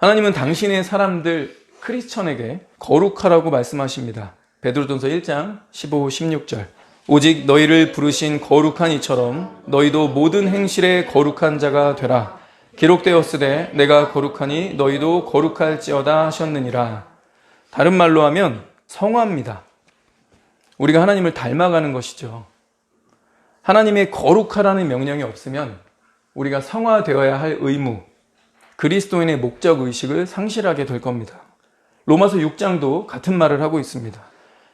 하나님은 당신의 사람들 크리스천에게 거룩하라고 말씀하십니다. 베드로전서 1장 15, 16절. 오직 너희를 부르신 거룩한 이처럼 너희도 모든 행실에 거룩한 자가 되라. 기록되었으되 내가 거룩하니 너희도 거룩할지어다 하셨느니라. 다른 말로 하면 성화입니다. 우리가 하나님을 닮아가는 것이죠. 하나님의 거룩하라는 명령이 없으면 우리가 성화되어야 할 의무, 그리스도인의 목적의식을 상실하게 될 겁니다. 로마서 6장도 같은 말을 하고 있습니다.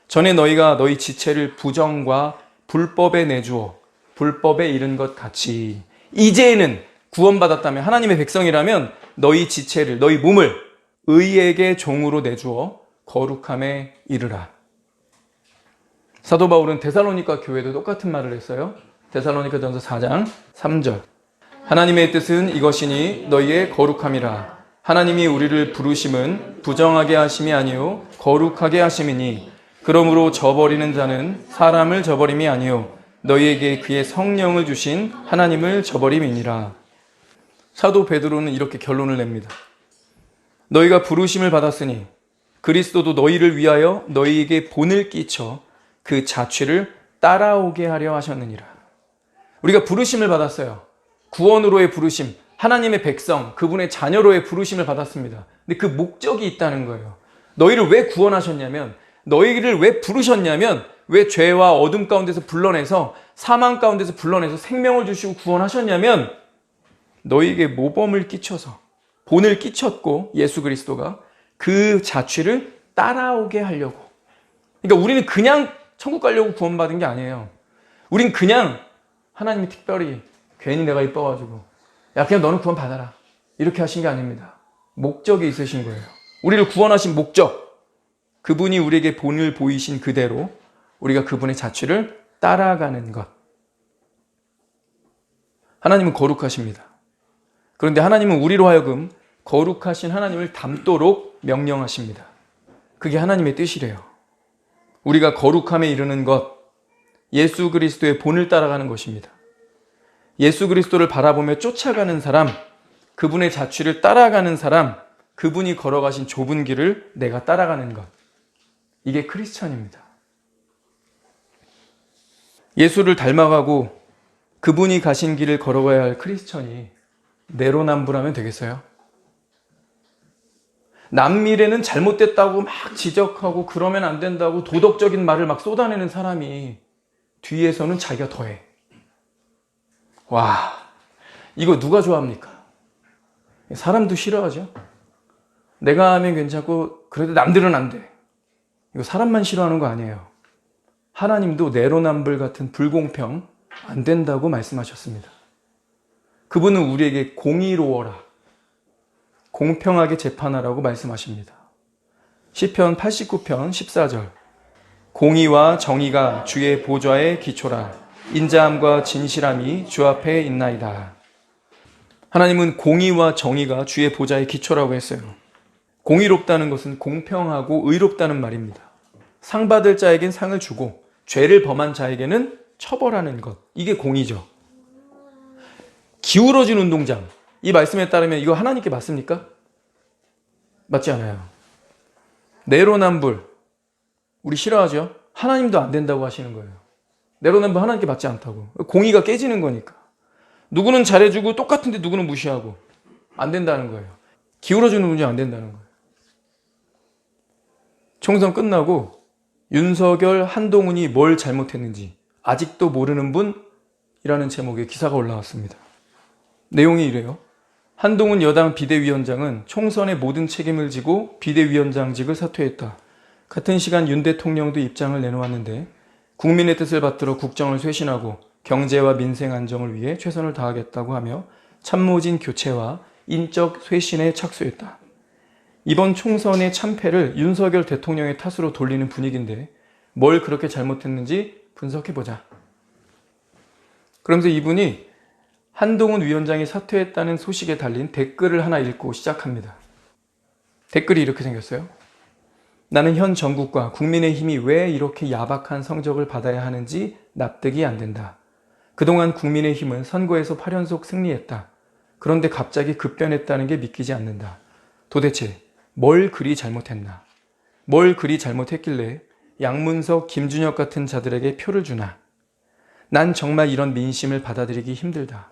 전에 너희가 너희 지체를 부정과 불법에 내주어 불법에 이른 것 같이 이제는 구원받았다면 하나님의 백성이라면 너희 지체를 너희 몸을 의에게 종으로 내주어 거룩함에 이르라. 사도 바울은 데살로니가 교회도 똑같은 말을 했어요. 데살로니가전서 4장 3절. 하나님의 뜻은 이것이니 너희의 거룩함이라. 하나님이 우리를 부르심은 부정하게 하심이 아니요 거룩하게 하심이니 그러므로 저버리는 자는 사람을 저버림이 아니요 너희에게 그의 성령을 주신 하나님을 저버림이니라. 사도 베드로는 이렇게 결론을 냅니다. 너희가 부르심을 받았으니 그리스도도 너희를 위하여 너희에게 본을 끼쳐 그 자취를 따라오게 하려 하셨느니라. 우리가 부르심을 받았어요. 구원으로의 부르심, 하나님의 백성, 그분의 자녀로의 부르심을 받았습니다. 근데 그 목적이 있다는 거예요. 너희를 왜 구원하셨냐면, 너희를 왜 부르셨냐면, 왜 죄와 어둠 가운데서 불러내서 사망 가운데서 불러내서 생명을 주시고 구원하셨냐면 너희에게 모범을 끼쳐서 본을 끼쳤고 예수 그리스도가 그 자취를 따라오게 하려고. 그러니까 우리는 그냥 천국 가려고 구원받은 게 아니에요. 우린 그냥 하나님이 특별히 괜히 내가 이뻐가지고 야 그냥 너는 구원 받아라 이렇게 하신 게 아닙니다. 목적이 있으신 거예요. 우리를 구원하신 목적, 그분이 우리에게 본을 보이신 그대로 우리가 그분의 자취를 따라가는 것. 하나님은 거룩하십니다. 그런데 하나님은 우리로 하여금 거룩하신 하나님을 닮도록 명령하십니다. 그게 하나님의 뜻이래요. 우리가 거룩함에 이르는 것, 예수 그리스도의 본을 따라가는 것입니다. 예수 그리스도를 바라보며 쫓아가는 사람, 그분의 자취를 따라가는 사람, 그분이 걸어가신 좁은 길을 내가 따라가는 것. 이게 크리스천입니다. 예수를 닮아가고 그분이 가신 길을 걸어가야 할 크리스천이 내로남불하면 되겠어요? 남 미래는 잘못됐다고 막 지적하고 그러면 안 된다고 도덕적인 말을 막 쏟아내는 사람이 뒤에서는 자기가 더해. 와, 이거 누가 좋아합니까? 사람도 싫어하죠? 내가 하면 괜찮고 그래도 남들은 안 돼. 이거 사람만 싫어하는 거 아니에요. 하나님도 내로남불 같은 불공평 안 된다고 말씀하셨습니다. 그분은 우리에게 공의로워라, 공평하게 재판하라고 말씀하십니다. 시편 89편 14절. 공의와 정의가 주의 보좌의 기초라. 인자함과 진실함이 주 앞에 있나이다. 하나님은 공의와 정의가 주의 보좌의 기초라고 했어요. 공의롭다는 것은 공평하고 의롭다는 말입니다. 상 받을 자에겐 상을 주고 죄를 범한 자에게는 처벌하는 것. 이게 공의죠. 기울어진 운동장. 이 말씀에 따르면 이거 하나님께 맞습니까? 맞지 않아요. 내로남불. 우리 싫어하죠? 하나님도 안 된다고 하시는 거예요. 내로남불 하나님께 맞지 않다고. 공의가 깨지는 거니까. 누구는 잘해주고 똑같은데 누구는 무시하고. 안 된다는 거예요. 기울어지는 운동장 안 된다는 거예요. 총선 끝나고 윤석열, 한동훈이 뭘 잘못했는지 아직도 모르는 분이라는 제목의 기사가 올라왔습니다. 내용이 이래요. 한동훈 여당 비대위원장은 총선의 모든 책임을 지고 비대위원장직을 사퇴했다. 같은 시간 윤 대통령도 입장을 내놓았는데 국민의 뜻을 받들어 국정을 쇄신하고 경제와 민생 안정을 위해 최선을 다하겠다고 하며 참모진 교체와 인적 쇄신에 착수했다. 이번 총선의 참패를 윤석열 대통령의 탓으로 돌리는 분위기인데 뭘 그렇게 잘못했는지 분석해보자. 그러면서 이분이 한동훈 위원장이 사퇴했다는 소식에 달린 댓글을 하나 읽고 시작합니다. 댓글이 이렇게 생겼어요. 나는 현 정국과 국민의힘이 왜 이렇게 야박한 성적을 받아야 하는지 납득이 안 된다. 그동안 국민의힘은 선거에서 8연속 승리했다. 그런데 갑자기 급변했다는 게 믿기지 않는다. 도대체 뭘 그리 잘못했나? 뭘 그리 잘못했길래 양문석, 김준혁 같은 자들에게 표를 주나? 난 정말 이런 민심을 받아들이기 힘들다.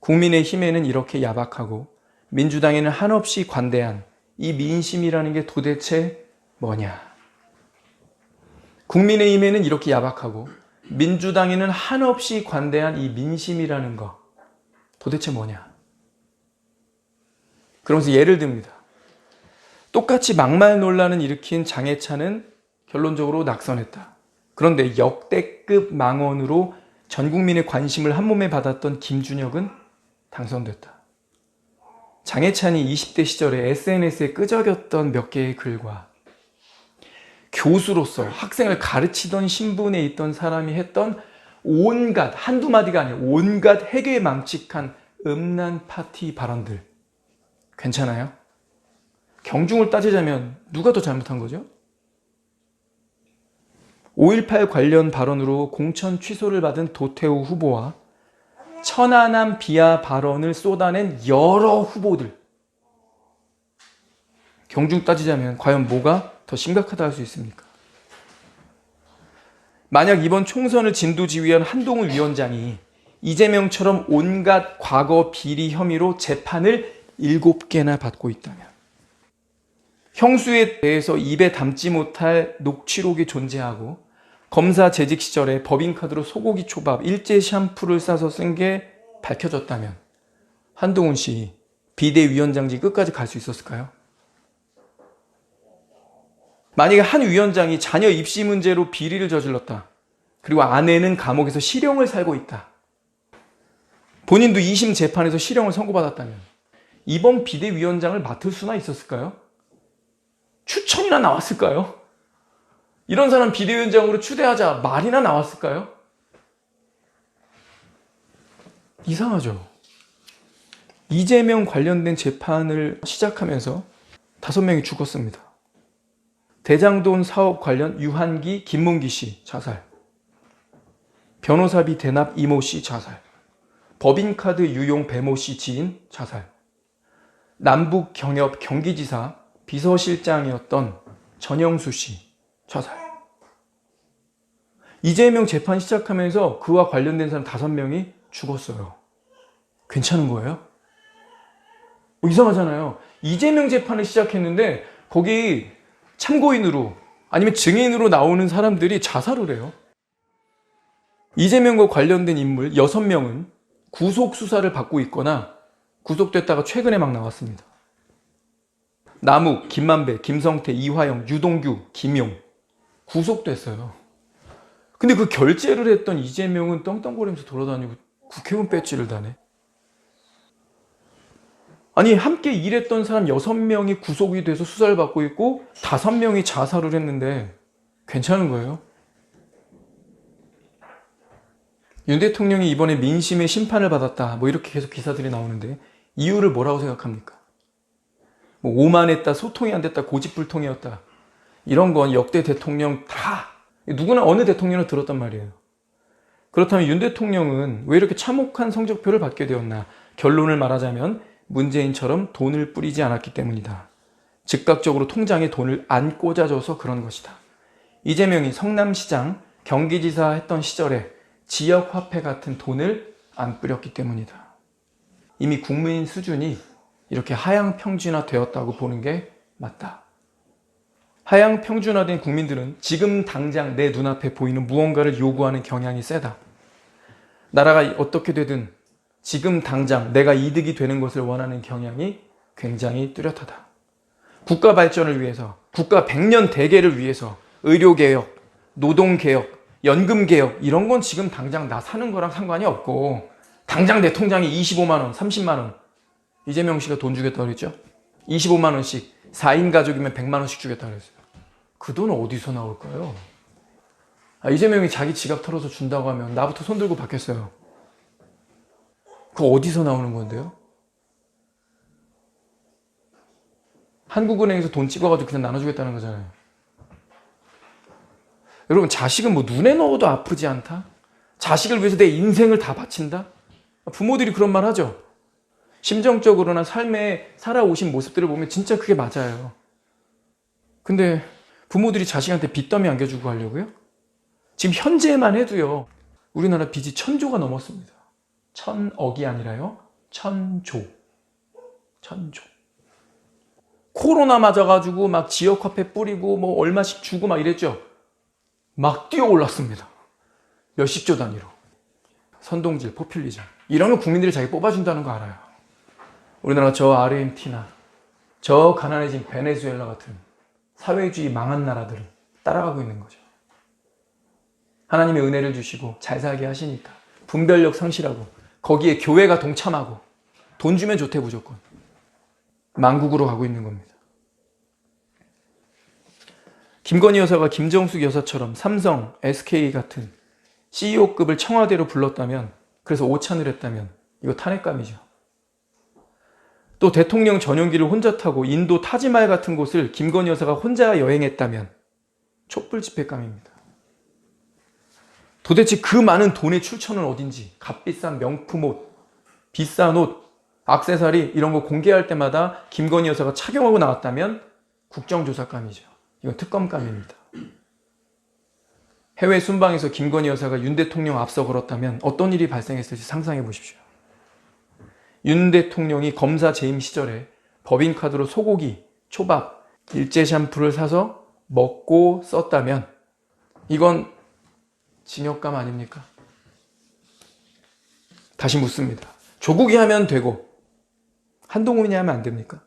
국민의힘에는 이렇게 야박하고 민주당에는 한없이 관대한 이 민심이라는 게 도대체 뭐냐? 국민의힘에는 이렇게 야박하고 민주당에는 한없이 관대한 이 민심이라는 거 도대체 뭐냐? 그러면서 예를 듭니다. 똑같이 막말 논란을 일으킨 장해찬은 결론적으로 낙선했다. 그런데 역대급 망언으로 전 국민의 관심을 한몸에 받았던 김준혁은 당선됐다. 장해찬이 20대 시절에 SNS에 끄적였던 몇 개의 글과 교수로서 학생을 가르치던 신분에 있던 사람이 했던 온갖, 한두 마디가 아니라 온갖 해괴망측한 음란 파티 발언들 괜찮아요? 경중을 따지자면 누가 더 잘못한 거죠? 5.18 관련 발언으로 공천 취소를 받은 도태우 후보와 천안함 비하 발언을 쏟아낸 여러 후보들 경중 따지자면 과연 뭐가 더 심각하다 할 수 있습니까? 만약 이번 총선을 진두지휘한 한동훈 위원장이 이재명처럼 온갖 과거 비리 혐의로 재판을 7개나 받고 있다면 형수에 대해서 입에 담지 못할 녹취록이 존재하고 검사 재직 시절에 법인카드로 소고기 초밥, 일제 샴푸를 싸서 쓴 게 밝혀졌다면 한동훈 씨 비대위원장직 끝까지 갈 수 있었을까요? 만약에 한 위원장이 자녀 입시 문제로 비리를 저질렀다. 그리고 아내는 감옥에서 실형을 살고 있다. 본인도 2심 재판에서 실형을 선고받았다면 이번 비대위원장을 맡을 수나 있었을까요? 추천이나 나왔을까요? 이런 사람 비대위원장으로 추대하자 말이나 나왔을까요? 이상하죠. 이재명 관련된 재판을 시작하면서 5명이 죽었습니다. 대장돈 사업 관련 유한기, 김문기 씨 자살, 변호사비 대납 이모 씨 자살, 법인카드 유용 배모 씨 지인 자살, 남북 경협 경기지사 비서실장이었던 전영수 씨 자살. 이재명 재판 시작하면서 그와 관련된 사람 5명이 죽었어요. 괜찮은 거예요? 이상하잖아요. 이재명 재판을 시작했는데 거기 참고인으로 아니면 증인으로 나오는 사람들이 자살을 해요. 이재명과 관련된 인물 6명은 구속수사를 받고 있거나 구속됐다가 최근에 막 나왔습니다. 남욱, 김만배, 김성태, 이화영, 유동규, 김용 구속됐어요. 근데 그 결재를 했던 이재명은 떵떵거리면서 돌아다니고 국회의원 배지를 다네. 아니 함께 일했던 사람 6명이 구속이 돼서 수사를 받고 있고 5명이 자살을 했는데 괜찮은 거예요? 윤 대통령이 이번에 민심의 심판을 받았다 뭐 이렇게 계속 기사들이 나오는데 이유를 뭐라고 생각합니까? 뭐 오만했다, 소통이 안 됐다, 고집불통이었다 이런 건 역대 대통령 다 누구나 어느 대통령을 들었단 말이에요. 그렇다면 윤 대통령은 왜 이렇게 참혹한 성적표를 받게 되었나? 결론을 말하자면 문재인처럼 돈을 뿌리지 않았기 때문이다. 즉각적으로 통장에 돈을 안 꽂아줘서 그런 것이다. 이재명이 성남시장, 경기지사 했던 시절에 지역화폐 같은 돈을 안 뿌렸기 때문이다. 이미 국민 수준이 이렇게 하향평준화 되었다고 보는 게 맞다. 하향평준화된 국민들은 지금 당장 내 눈앞에 보이는 무언가를 요구하는 경향이 세다. 나라가 어떻게 되든 지금 당장 내가 이득이 되는 것을 원하는 경향이 굉장히 뚜렷하다. 국가 발전을 위해서, 국가 100년 대계를 위해서 의료개혁, 노동개혁, 연금개혁 이런 건 지금 당장 나 사는 거랑 상관이 없고 당장 내 통장에 25만 원, 30만 원 이재명 씨가 돈 주겠다고 그랬죠? 25만 원씩 4인 가족이면 100만 원씩 주겠다고 그랬어요. 그 돈은 어디서 나올까요? 이재명이 자기 지갑 털어서 준다고 하면 나부터 손 들고 받겠어요. 그거 어디서 나오는 건데요? 한국은행에서 돈 찍어가지고 그냥 나눠주겠다는 거잖아요. 여러분 자식은 뭐 눈에 넣어도 아프지 않다? 자식을 위해서 내 인생을 다 바친다? 부모들이 그런 말 하죠. 심정적으로나 삶에 살아오신 모습들을 보면 진짜 그게 맞아요. 근데 부모들이 자식한테 빚더미 안겨주고 하려고요? 지금 현재만 해도요, 우리나라 빚이 1,000조가 넘었습니다. 1,000억이 아니라요, 1,000조. 1,000조. 코로나 맞아가지고 막 지역화폐 뿌리고 뭐 얼마씩 주고 막 이랬죠? 막 뛰어 올랐습니다. 몇십조 단위로. 선동질, 포퓰리즘. 이러면 국민들이 자기 뽑아준다는 거 알아요. 우리나라가 저 아르헨티나, 저 가난해진 베네수엘라 같은 사회주의 망한 나라들을 따라가고 있는 거죠. 하나님의 은혜를 주시고 잘 살게 하시니까 분별력 상실하고 거기에 교회가 동참하고 돈 주면 좋대 무조건. 망국으로 가고 있는 겁니다. 김건희 여사가 김정숙 여사처럼 삼성, SK 같은 CEO급을 청와대로 불렀다면, 그래서 오찬을 했다면 이거 탄핵감이죠. 또 대통령 전용기를 혼자 타고 인도 타지말 같은 곳을 김건희 여사가 혼자 여행했다면 촛불 집회감입니다. 도대체 그 많은 돈의 출처는 어딘지, 값비싼 명품 옷, 비싼 옷, 액세서리 이런 거 공개할 때마다 김건희 여사가 착용하고 나왔다면 국정조사감이죠. 이건 특검감입니다. 해외 순방에서 김건희 여사가 윤 대통령 앞서 걸었다면 어떤 일이 발생했을지 상상해 보십시오. 윤 대통령이 검사 재임 시절에 법인카드로 소고기, 초밥, 일제 샴푸를 사서 먹고 썼다면 이건 징역감 아닙니까? 다시 묻습니다. 조국이 하면 되고 한동훈이 하면 안 됩니까?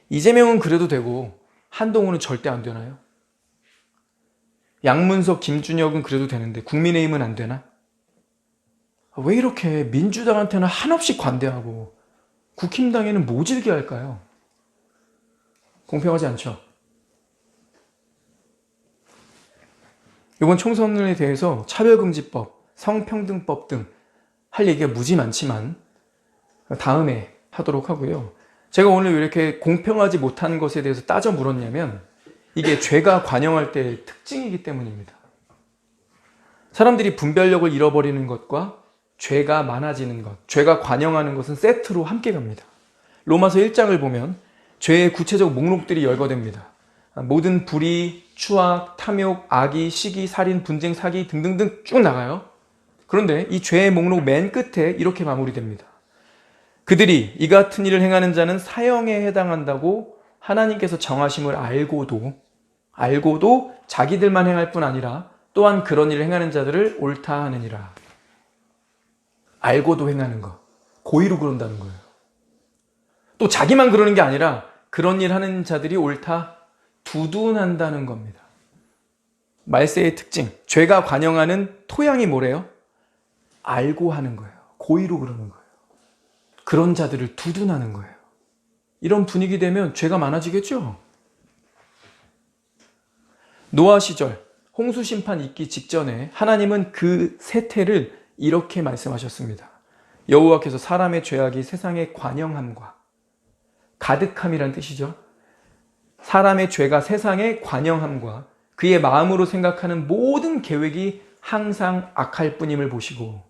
이재명은 그래도 되고 한동훈은 절대 안 되나요? 양문석, 김준혁은 그래도 되는데 국민의힘은 안 되나? 왜 이렇게 민주당한테는 한없이 관대하고 국힘당에는 모질게 할까요? 공평하지 않죠? 이번 총선에 대해서 차별금지법, 성평등법 등 할 얘기가 무지 많지만 다음에 하도록 하고요. 제가 오늘 왜 이렇게 공평하지 못한 것에 대해서 따져 물었냐면 이게 죄가 관영할 때의 특징이기 때문입니다. 사람들이 분별력을 잃어버리는 것과 죄가 많아지는 것, 죄가 관영하는 것은 세트로 함께 갑니다. 로마서 1장을 보면 죄의 구체적 목록들이 열거됩니다. 모든 불의, 추악, 탐욕, 악의, 시기, 살인, 분쟁, 사기 등등등 쭉 나가요. 그런데 이 죄의 목록 맨 끝에 이렇게 마무리됩니다. 그들이 이 같은 일을 행하는 자는 사형에 해당한다고 하나님께서 정하심을 알고도 자기들만 행할 뿐 아니라 또한 그런 일을 행하는 자들을 옳다 하느니라. 알고도 행하는 것, 고의로 그런다는 거예요. 또 자기만 그러는 게 아니라 그런 일 하는 자들이 옳다 두둔한다는 겁니다. 말세의 특징, 죄가 관영하는 토양이 뭐래요? 알고 하는 거예요. 고의로 그러는 거예요. 그런 자들을 두둔하는 거예요. 이런 분위기 되면 죄가 많아지겠죠? 노아 시절 홍수 심판 있기 직전에 하나님은 그 세태를 이렇게 말씀하셨습니다. 여호와께서 사람의 죄악이 세상에 관영함과, 가득함이란 뜻이죠. 사람의 죄가 세상에 관영함과 그의 마음으로 생각하는 모든 계획이 항상 악할 뿐임을 보시고,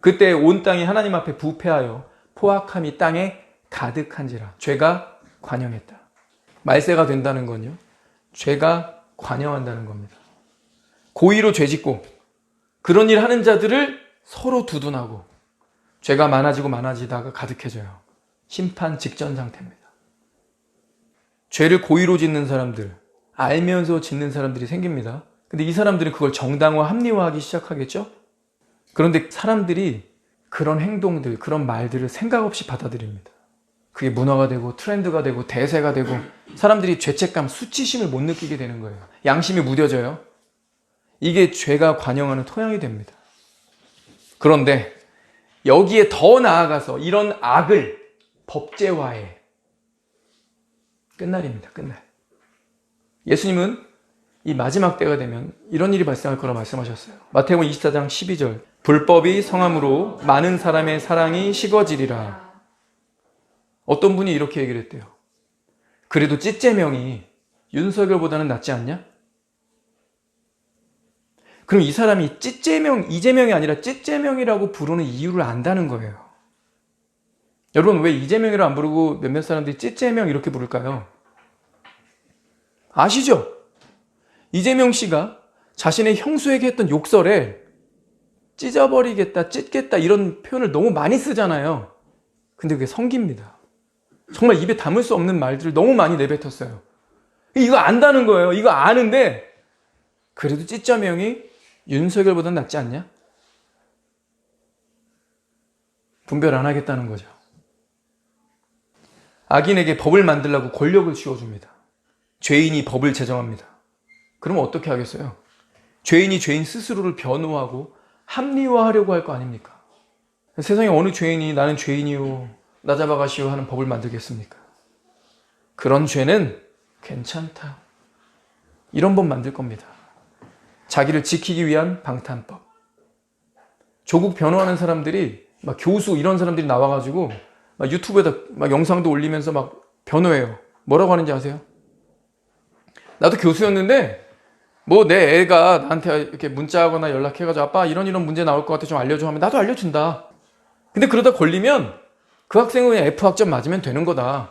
그때 온 땅이 하나님 앞에 부패하여 포악함이 땅에 가득한지라. 죄가 관영했다. 말세가 된다는 건요, 죄가 관영한다는 겁니다. 고의로 죄짓고 그런 일 하는 자들을 서로 두둔하고 죄가 많아지다가 가득해져요. 심판 직전 상태입니다. 죄를 고의로 짓는 사람들, 알면서 짓는 사람들이 생깁니다. 근데 이 사람들은 그걸 정당화, 합리화하기 시작하겠죠? 그런데 사람들이 그런 행동들, 그런 말들을 생각 없이 받아들입니다. 그게 문화가 되고 트렌드가 되고 대세가 되고 사람들이 죄책감, 수치심을 못 느끼게 되는 거예요. 양심이 무뎌져요. 이게 죄가 관영하는 토양이 됩니다. 그런데 여기에 더 나아가서 이런 악을 법제화해. 끝날입니다. 끝날. 예수님은 이 마지막 때가 되면 이런 일이 발생할 거라 말씀하셨어요. 마태복음 24장 12절. 불법이 성함으로 많은 사람의 사랑이 식어지리라. 어떤 분이 이렇게 얘기를 했대요. 그래도 찌째명이 윤석열보다는 낫지 않냐? 그럼 이 사람이 찌째명, 이재명이 아니라 찌째명이라고 부르는 이유를 안다는 거예요. 여러분, 왜 이재명이라 안 부르고 몇몇 사람들이 찌재명 이렇게 부를까요? 아시죠? 이재명 씨가 자신의 형수에게 했던 욕설에 찢어버리겠다, 찢겠다 이런 표현을 너무 많이 쓰잖아요. 근데 그게 성기입니다. 정말 입에 담을 수 없는 말들을 너무 많이 내뱉었어요. 이거 안다는 거예요. 이거 아는데 그래도 찌짜명이 윤석열보단 낫지 않냐? 분별 안 하겠다는 거죠. 악인에게 법을 만들라고 권력을 쥐어줍니다. 죄인이 법을 제정합니다. 그러면 어떻게 하겠어요? 죄인이 죄인 스스로를 변호하고 합리화하려고 할 거 아닙니까? 세상에 어느 죄인이 나는 죄인이요, 나 잡아가시오 하는 법을 만들겠습니까? 그런 죄는 괜찮다. 이런 법 만들 겁니다. 자기를 지키기 위한 방탄법. 조국 변호하는 사람들이 막 교수 이런 사람들이 나와가지고 막 유튜브에다 막 영상도 올리면서 막 변호해요. 뭐라고 하는지 아세요? 나도 교수였는데 뭐 내 애가 나한테 이렇게 문자하거나 연락해가지고 아빠 이런 문제 나올 것 같아 좀 알려줘 하면 나도 알려준다. 근데 그러다 걸리면 그 학생은 F학점 맞으면 되는 거다.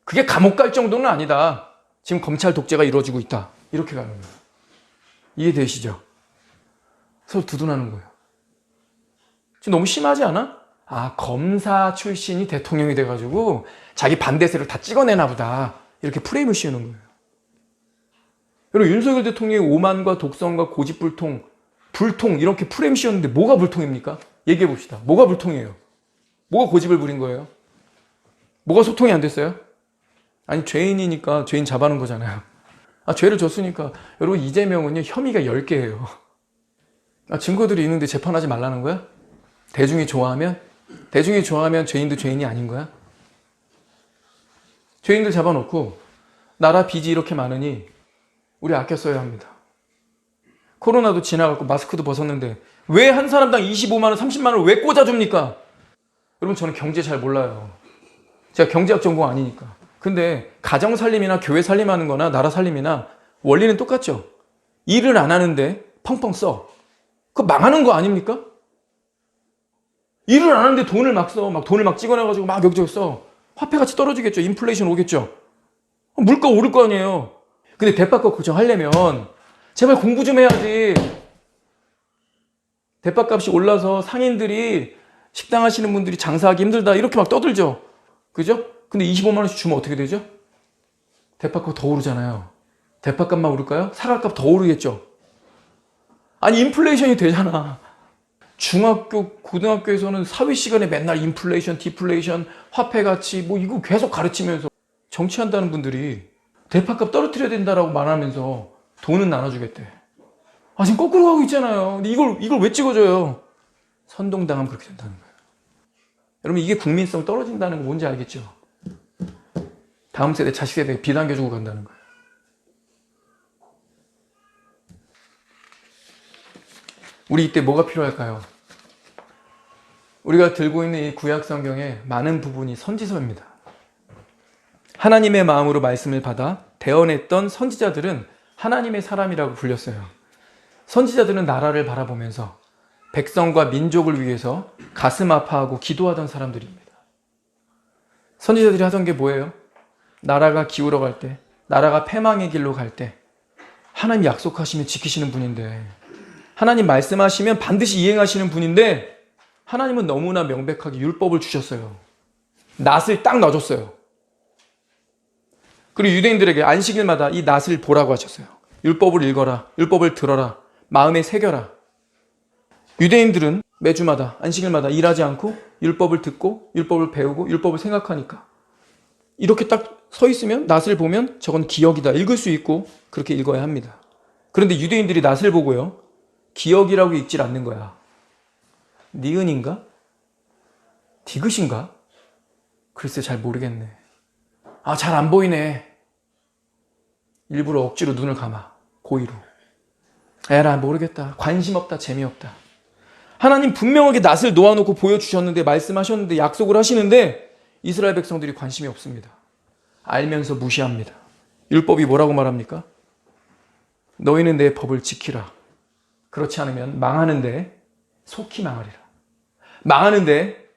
그게 감옥 갈 정도는 아니다. 지금 검찰 독재가 이루어지고 있다. 이렇게 가는 거예요. 이해되시죠? 서로 두둔하는 거예요. 지금 너무 심하지 않아? 아, 검사 출신이 대통령이 돼가지고 자기 반대 세력 다 찍어내나 보다. 이렇게 프레임을 씌우는 거예요. 여러분, 윤석열 대통령이 오만과 독선과 고집불통, 불통 이렇게 프레임 씌웠는데 뭐가 불통입니까? 얘기해 봅시다. 뭐가 불통이에요? 뭐가 고집을 부린 거예요? 뭐가 소통이 안 됐어요? 아니, 죄인이니까 죄인 잡아놓은 거잖아요. 아, 죄를 졌으니까. 여러분, 이재명은요, 혐의가 10개예요. 아, 증거들이 있는데 재판하지 말라는 거야? 대중이 좋아하면 죄인도 죄인이 아닌 거야? 죄인들 잡아놓고 나라 빚이 이렇게 많으니 우리 아껴 써야 합니다. 코로나도 지나갔고 마스크도 벗었는데 왜 한 사람당 25만 원, 30만 원을 왜 꽂아줍니까? 여러분, 저는 경제 잘 몰라요. 제가 경제학 전공 아니니까. 근데 가정 살림이나 교회 살림하는 거나 나라 살림이나 원리는 똑같죠. 일을 안 하는데 펑펑 써. 그거 망하는 거 아닙니까? 일을 안 하는데 돈을 막 써. 막 돈을 막 찍어내가지고 막 여기저기 써. 화폐가치 떨어지겠죠. 인플레이션 오겠죠. 물가 오를 거 아니에요. 근데 대파값 걱정하려면 제발 공부 좀 해야지. 대파값이 올라서 상인들이 식당 하시는 분들이 장사하기 힘들다 이렇게 막 떠들죠. 그죠? 근데 25만 원씩 주면 어떻게 되죠? 대파값 더 오르잖아요. 대파값만 오를까요? 사과값 더 오르겠죠. 아니, 인플레이션이 되잖아. 중학교, 고등학교에서는 사회 시간에 맨날 인플레이션, 디플레이션, 화폐 가치 뭐 이거 계속 가르치면서 정치한다는 분들이 대파값 떨어뜨려야 된다라고 말하면서 돈은 나눠주겠대. 아, 지금 거꾸로 가고 있잖아요. 근데 이걸 왜 찍어줘요? 선동당하면 그렇게 된다는 거예요. 여러분, 이게 국민성 떨어진다는 거 뭔지 알겠죠? 다음 세대, 자식 세대에 빚 안겨주고 간다는 거예요. 우리 이때 뭐가 필요할까요? 우리가 들고 있는 이 구약 성경의 많은 부분이 선지서입니다. 하나님의 마음으로 말씀을 받아 대언했던 선지자들은 하나님의 사람이라고 불렸어요. 선지자들은 나라를 바라보면서 백성과 민족을 위해서 가슴 아파하고 기도하던 사람들입니다. 선지자들이 하던 게 뭐예요? 나라가 기울어 갈 때, 나라가 패망의 길로 갈 때 하나님 약속하시면 지키시는 분인데, 하나님 말씀하시면 반드시 이행하시는 분인데, 하나님은 너무나 명백하게 율법을 주셨어요. 낫을 딱 놔줬어요. 그리고 유대인들에게 안식일마다 이 낫을 보라고 하셨어요. 율법을 읽어라, 율법을 들어라, 마음에 새겨라. 유대인들은 매주마다 안식일마다 일하지 않고 율법을 듣고 율법을 배우고 율법을 생각하니까 이렇게 딱 서 있으면 낫을 보면 저건 기억이다, 읽을 수 있고 그렇게 읽어야 합니다. 그런데 유대인들이 낫을 보고요, 기억이라고 읽질 않는 거야. 니은인가? 디귿인가? 글쎄 잘 모르겠네. 아, 잘 안 보이네. 일부러 억지로 눈을 감아. 고의로. 에라, 모르겠다. 관심 없다. 재미없다. 하나님 분명하게 낫을 놓아놓고 보여주셨는데, 말씀하셨는데, 약속을 하시는데 이스라엘 백성들이 관심이 없습니다. 알면서 무시합니다. 율법이 뭐라고 말합니까? 너희는 내 법을 지키라. 그렇지 않으면 망하는데 속히 망하리라. 망하는데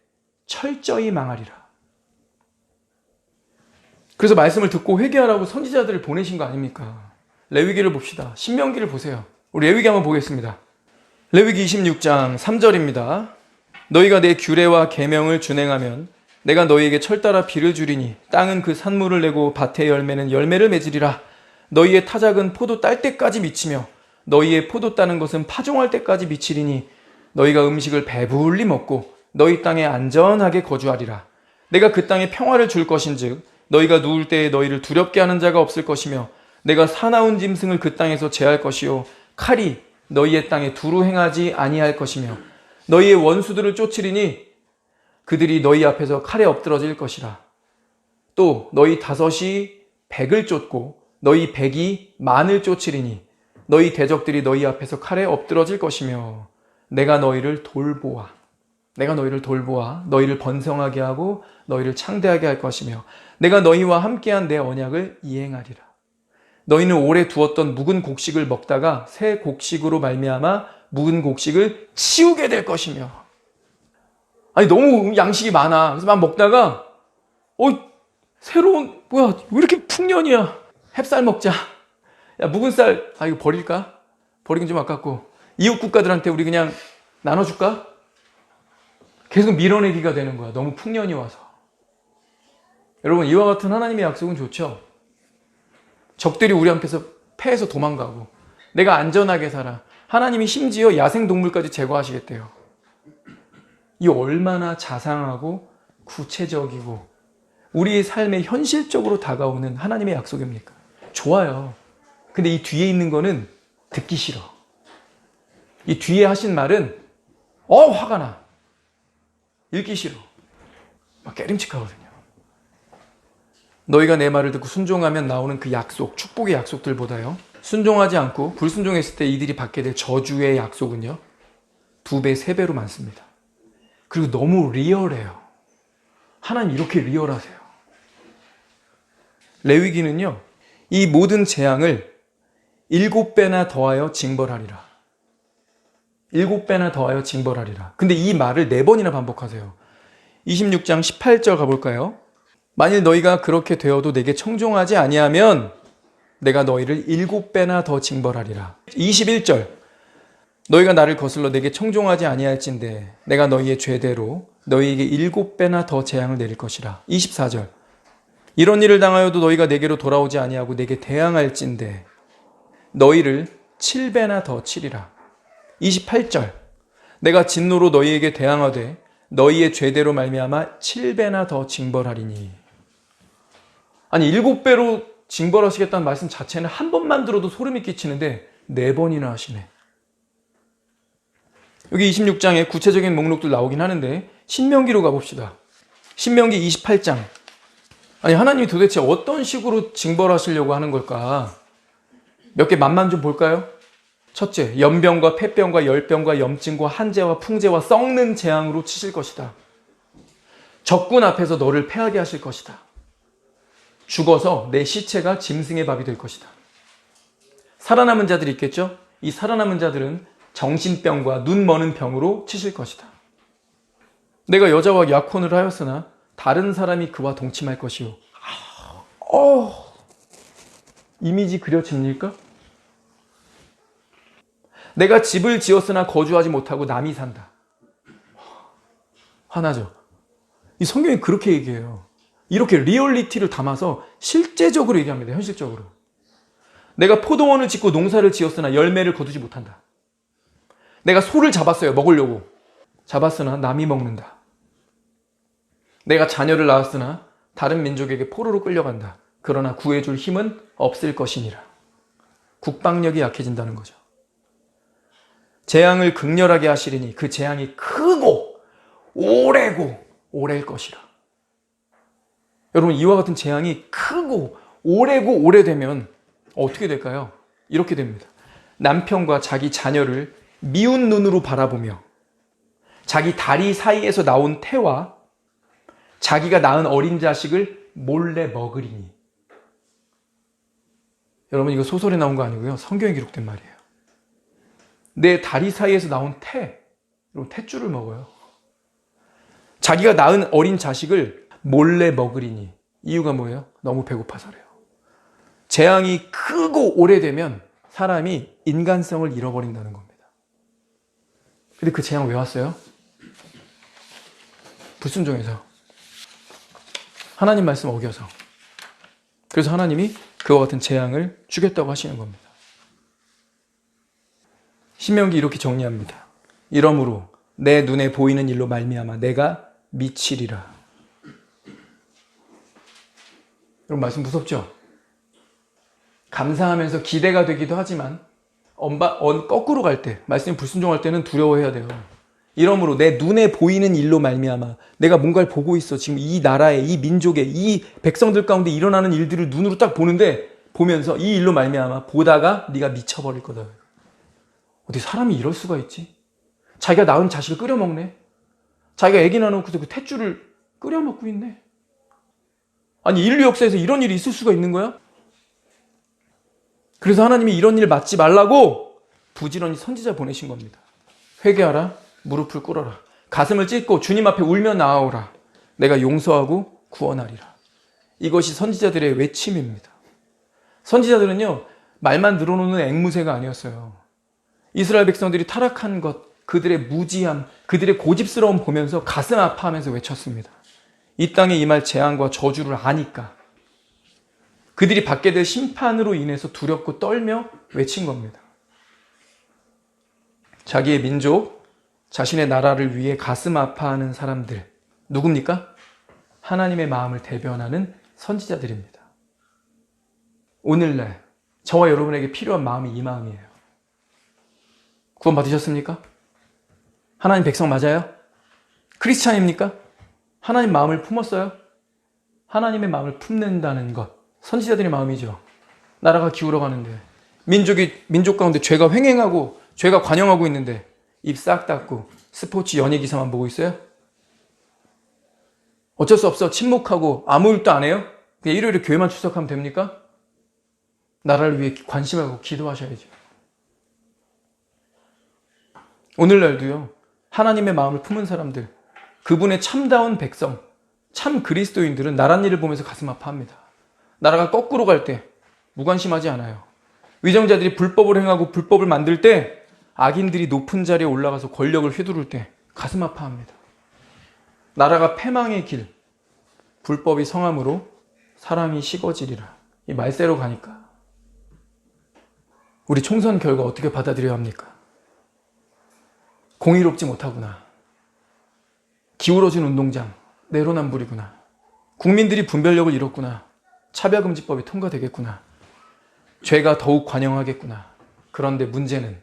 철저히 망하리라. 그래서 말씀을 듣고 회개하라고 선지자들을 보내신 거 아닙니까? 레위기를 봅시다. 신명기를 보세요. 우리 레위기 한번 보겠습니다. 레위기 26장 3절입니다. 너희가 내 규례와 계명을 준행하면 내가 너희에게 철따라 비를 주리니 땅은 그 산물을 내고 밭의 열매는 열매를 맺으리라. 너희의 타작은 포도 딸 때까지 미치며 너희의 포도 따는 것은 파종할 때까지 미치리니 너희가 음식을 배불리 먹고 너희 땅에 안전하게 거주하리라. 내가 그 땅에 평화를 줄 것인즉 너희가 누울 때에 너희를 두렵게 하는 자가 없을 것이며 내가 사나운 짐승을 그 땅에서 제할 것이요 칼이 너희의 땅에 두루 행하지 아니할 것이며 너희의 원수들을 쫓으리니 그들이 너희 앞에서 칼에 엎드러질 것이라. 또 너희 다섯이 백을 쫓고 너희 백이 만을 쫓으리니 너희 대적들이 너희 앞에서 칼에 엎드러질 것이며 내가 너희를 돌보아 너희를 번성하게 하고 너희를 창대하게 할 것이며 내가 너희와 함께한 내 언약을 이행하리라. 너희는 오래 두었던 묵은 곡식을 먹다가 새 곡식으로 말미암아 묵은 곡식을 치우게 될 것이며. 아니 너무 양식이 많아. 그래서 막 먹다가 새로운 뭐야 왜 이렇게 풍년이야. 햅쌀 먹자. 야 묵은 쌀 이거 버릴까? 버리긴 좀 아깝고 이웃 국가들한테 우리 그냥 나눠줄까? 계속 밀어내기가 되는 거야. 너무 풍년이 와서. 여러분 이와 같은 하나님의 약속은 좋죠. 적들이 우리 앞에서 패해서 도망가고 내가 안전하게 살아. 하나님이 심지어 야생동물까지 제거하시겠대요. 이 얼마나 자상하고 구체적이고 우리의 삶에 현실적으로 다가오는 하나님의 약속입니까? 좋아요. 근데 이 뒤에 있는 거는 듣기 싫어. 이 뒤에 하신 말은 화가 나. 읽기 싫어. 막 깨림칙하거든요. 너희가 내 말을 듣고 순종하면 나오는 그 약속, 축복의 약속들보다요. 순종하지 않고 불순종했을 때 이들이 받게 될 저주의 약속은요. 2배, 3배로 많습니다. 그리고 너무 리얼해요. 하나님 이렇게 리얼하세요. 레위기는요. 이 모든 재앙을 7배나 더하여 징벌하리라. 7배나 더하여 징벌하리라. 근데 이 말을 4번이나 반복하세요. 26장 18절 가볼까요? 만일 너희가 그렇게 되어도 내게 청종하지 아니하면 내가 너희를 7배나 더 징벌하리라. 21절 너희가 나를 거슬러 내게 청종하지 아니할진대 내가 너희의 죄대로 너희에게 7배나 더 재앙을 내릴 것이라. 24절 이런 일을 당하여도 너희가 내게로 돌아오지 아니하고 내게 대항할진대 너희를 7배나 더 치리라. 28절 내가 진노로 너희에게 대항하되 너희의 죄대로 말미암아 7배나 더 징벌하리니. 아니 7배로 징벌하시겠다는 말씀 자체는 한 번만 들어도 소름이 끼치는데 4번이나 하시네. 여기 26장에 구체적인 목록들 나오긴 하는데 신명기로 가봅시다. 신명기 28장. 아니 하나님이 도대체 어떤 식으로 징벌하시려고 하는 걸까? 몇 개 맛만 좀 볼까요? 첫째, 연병과 폐병과 열병과 염증과 한재와 풍재와 썩는 재앙으로 치실 것이다. 적군 앞에서 너를 패하게 하실 것이다. 죽어서 내 시체가 짐승의 밥이 될 것이다. 살아남은 자들이 있겠죠? 이 살아남은 자들은 정신병과 눈 머는 병으로 치실 것이다. 내가 여자와 약혼을 하였으나 다른 사람이 그와 동침할 것이요. 이미지 그려집니까? 내가 집을 지었으나 거주하지 못하고 남이 산다. 화나죠? 이 성경이 그렇게 얘기해요. 이렇게 리얼리티를 담아서 실제적으로 얘기합니다. 현실적으로. 내가 포도원을 짓고 농사를 지었으나 열매를 거두지 못한다. 내가 소를 잡았어요. 먹으려고. 잡았으나 남이 먹는다. 내가 자녀를 낳았으나 다른 민족에게 포로로 끌려간다. 그러나 구해줄 힘은 없을 것이니라. 국방력이 약해진다는 거죠. 재앙을 극렬하게 하시리니 그 재앙이 크고 오래고 오래일 것이라. 여러분 이와 같은 재앙이 크고 오래고 오래되면 어떻게 될까요? 이렇게 됩니다. 남편과 자기 자녀를 미운 눈으로 바라보며 자기 다리 사이에서 나온 태와 자기가 낳은 어린 자식을 몰래 먹으리니. 여러분 이거 소설에 나온 거 아니고요. 성경에 기록된 말이에요. 내 다리 사이에서 나온 태, 여러분 탯줄을 먹어요. 자기가 낳은 어린 자식을 몰래 먹으리니. 이유가 뭐예요? 너무 배고파서래요. 재앙이 크고 오래되면 사람이 인간성을 잃어버린다는 겁니다. 근데 그 재앙 왜 왔어요? 불순종해서. 하나님 말씀 어겨서. 그래서 하나님이 그와 같은 재앙을 주겠다고 하시는 겁니다. 신명기 이렇게 정리합니다. 이러므로 내 눈에 보이는 일로 말미암아 내가 미치리라. 여러분 말씀 무섭죠? 감사하면서 기대가 되기도 하지만 거꾸로 갈 때, 말씀이 불순종할 때는 두려워해야 돼요. 이러므로 내 눈에 보이는 일로 말미암아 내가 뭔가를 보고 있어. 지금 이 나라에, 이 민족에, 이 백성들 가운데 일어나는 일들을 눈으로 딱 보면서 이 일로 말미암아 보다가 네가 미쳐버릴 거다. 어떻게 사람이 이럴 수가 있지? 자기가 낳은 자식을 끓여 먹네. 자기가 아기 낳아놓고서 그 탯줄을 끓여 먹고 있네. 아니 인류 역사에서 이런 일이 있을 수가 있는 거야? 그래서 하나님이 이런 일 맞지 말라고 부지런히 선지자 보내신 겁니다. 회개하라, 무릎을 꿇어라, 가슴을 찢고 주님 앞에 울며 나아오라. 내가 용서하고 구원하리라. 이것이 선지자들의 외침입니다. 선지자들은요, 말만 늘어놓는 앵무새가 아니었어요. 이스라엘 백성들이 타락한 것, 그들의 무지함, 그들의 고집스러움 보면서 가슴 아파하면서 외쳤습니다. 이 땅에 임할 재앙과 저주를 아니까. 그들이 받게 될 심판으로 인해서 두렵고 떨며 외친 겁니다. 자기의 민족, 자신의 나라를 위해 가슴 아파하는 사람들, 누굽니까? 하나님의 마음을 대변하는 선지자들입니다. 오늘날 저와 여러분에게 필요한 마음이 이 마음이에요. 구원 받으셨습니까? 하나님 백성 맞아요? 크리스찬입니까? 하나님 마음을 품었어요? 하나님의 마음을 품는다는 것, 선지자들의 마음이죠. 나라가 기울어가는데, 민족 가운데 죄가 횡행하고 죄가 관영하고 있는데 입 싹 닫고 스포츠 연예 기사만 보고 있어요? 어쩔 수 없어. 침묵하고 아무 일도 안 해요? 그냥 일요일에 교회만 출석하면 됩니까? 나라를 위해 관심하고 기도하셔야죠. 오늘날도요, 하나님의 마음을 품은 사람들, 그분의 참다운 백성, 참 그리스도인들은 나란 일을 보면서 가슴 아파합니다. 나라가 거꾸로 갈 때 무관심하지 않아요. 위정자들이 불법을 행하고 불법을 만들 때, 악인들이 높은 자리에 올라가서 권력을 휘두를 때 가슴 아파합니다. 나라가 패망의 길, 불법이 성함으로 사람이 식어지리라. 이 말세로 가니까 우리 총선 결과 어떻게 받아들여야 합니까? 공의롭지 못하구나. 기울어진 운동장, 내로남불이구나. 국민들이 분별력을 잃었구나. 차별금지법이 통과되겠구나. 죄가 더욱 관영하겠구나. 그런데 문제는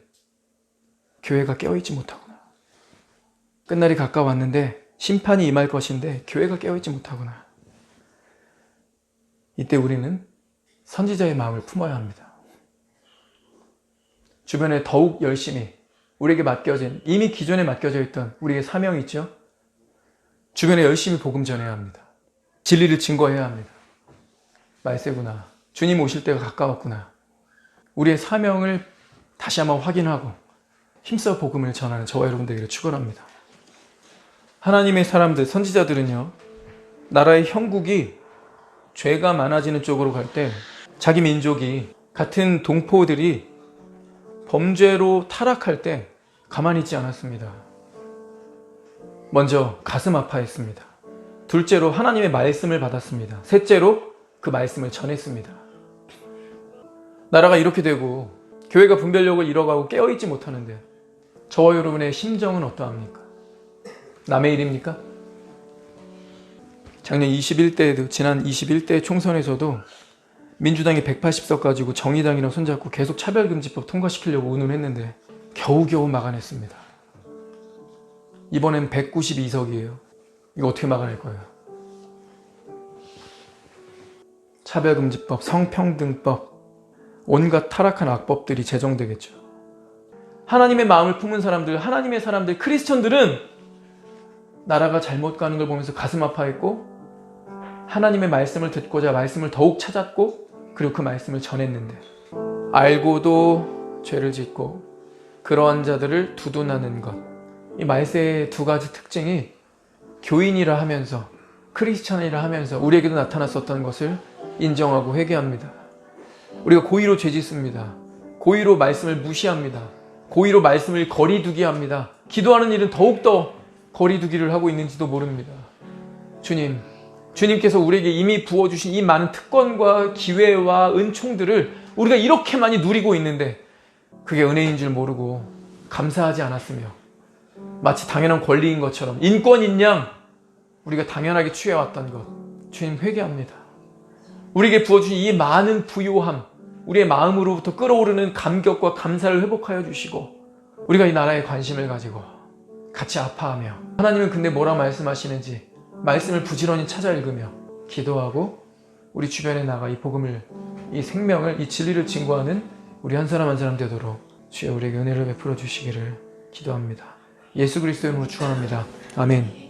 교회가 깨어있지 못하구나. 끝날이 가까웠는데 심판이 임할 것인데 교회가 깨어있지 못하구나. 이때 우리는 선지자의 마음을 품어야 합니다. 주변에 더욱 열심히 우리에게 맡겨진, 이미 기존에 맡겨져 있던 우리에게 사명이 있죠. 주변에 열심히 복음 전해야 합니다. 진리를 증거해야 합니다. 말세구나. 주님 오실 때가 가까웠구나. 우리의 사명을 다시 한번 확인하고 힘써 복음을 전하는 저와 여러분들에게 축원합니다. 하나님의 사람들, 선지자들은요, 나라의 형국이 죄가 많아지는 쪽으로 갈 때 자기 민족이, 같은 동포들이 범죄로 타락할 때 가만히 있지 않았습니다. 먼저 가슴 아파했습니다. 둘째로 하나님의 말씀을 받았습니다. 셋째로 그 말씀을 전했습니다. 나라가 이렇게 되고 교회가 분별력을 잃어가고 깨어있지 못하는데 저와 여러분의 심정은 어떠합니까? 남의 일입니까? 작년 21대에도, 지난 21대 총선에서도 민주당이 180석 가지고 정의당이랑 손잡고 계속 차별금지법 통과시키려고 운운했는데 겨우겨우 막아냈습니다. 이번엔 192석이에요. 이거 어떻게 막아낼 거예요? 차별금지법, 성평등법, 온갖 타락한 악법들이 제정되겠죠. 하나님의 마음을 품은 사람들, 하나님의 사람들, 크리스천들은 나라가 잘못 가는 걸 보면서 가슴 아파했고, 하나님의 말씀을 듣고자 말씀을 더욱 찾았고, 그리고 그 말씀을 전했는데, 알고도 죄를 짓고 그러한 자들을 두둔하는 것. 이 말세의 두 가지 특징이 교인이라 하면서 크리스찬이라 하면서 우리에게도 나타났었던 것을 인정하고 회개합니다. 우리가 고의로 죄짓습니다. 고의로 말씀을 무시합니다. 고의로 말씀을 거리두기 합니다. 기도하는 일은 더욱더 거리두기를 하고 있는지도 모릅니다. 주님께서 우리에게 이미 부어주신 이 많은 특권과 기회와 은총들을 우리가 이렇게 많이 누리고 있는데 그게 은혜인 줄 모르고 감사하지 않았으며 마치 당연한 권리인 것처럼 인권인 양 우리가 당연하게 취해왔던 것, 주님 회개합니다. 우리에게 부어주신 이 많은 부요함, 우리의 마음으로부터 끓어오르는 감격과 감사를 회복하여 주시고 우리가 이 나라에 관심을 가지고 같이 아파하며 하나님은 근데 뭐라 말씀하시는지 말씀을 부지런히 찾아 읽으며 기도하고 우리 주변에 나가 이 복음을, 이 생명을, 이 진리를 증거하는 우리 한 사람 한 사람 되도록 주여 우리에게 은혜를 베풀어 주시기를 기도합니다. 예수 그리스도의 이름으로 축원합니다. 아멘.